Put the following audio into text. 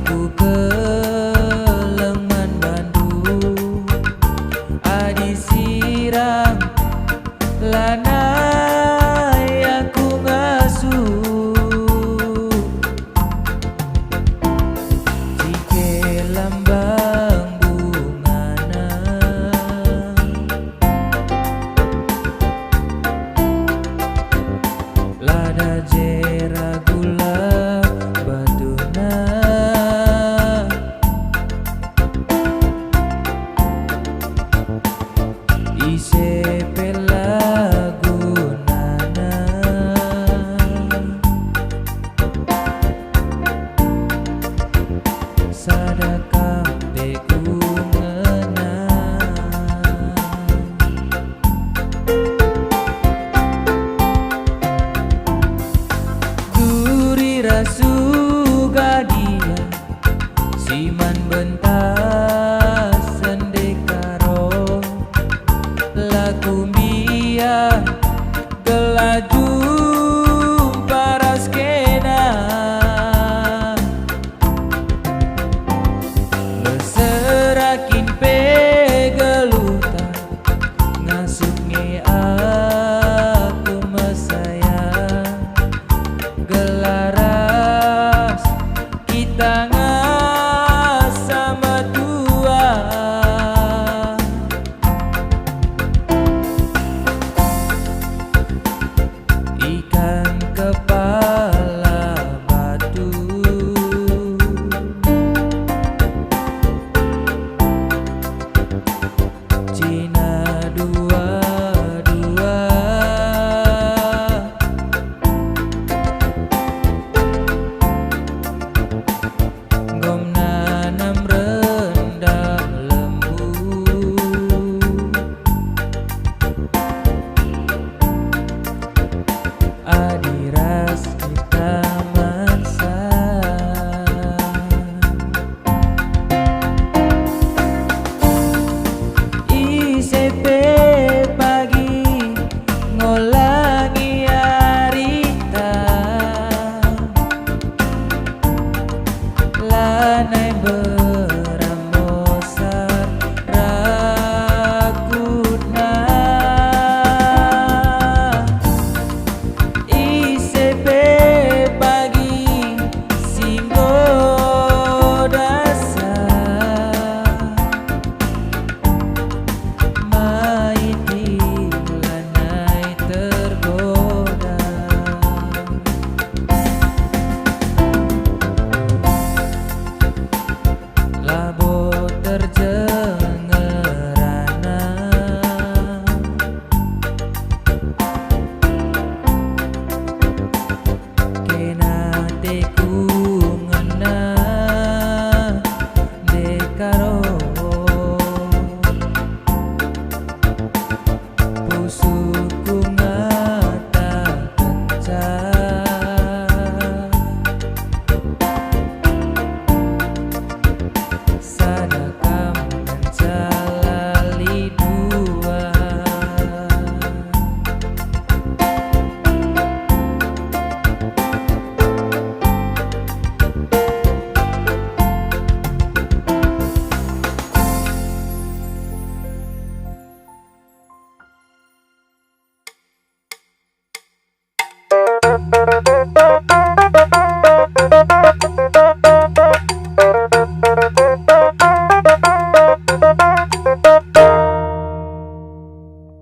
Aku ke Leman Bandung adi sirang lanai aku ngasuh jike lambang bungana lada jera gula batuna ise pelagunana sadakah begungana duri rasugadia siman bentas sendekaro lagu mia gelaju paras kena leserakin pegeluta ngasuknya aku mesaya gelaras kita sama dua ikan kepala batu Cina dua-dua gom nanam rendang lembu adiras kita maksa ICP pagi ngolangi harita lanai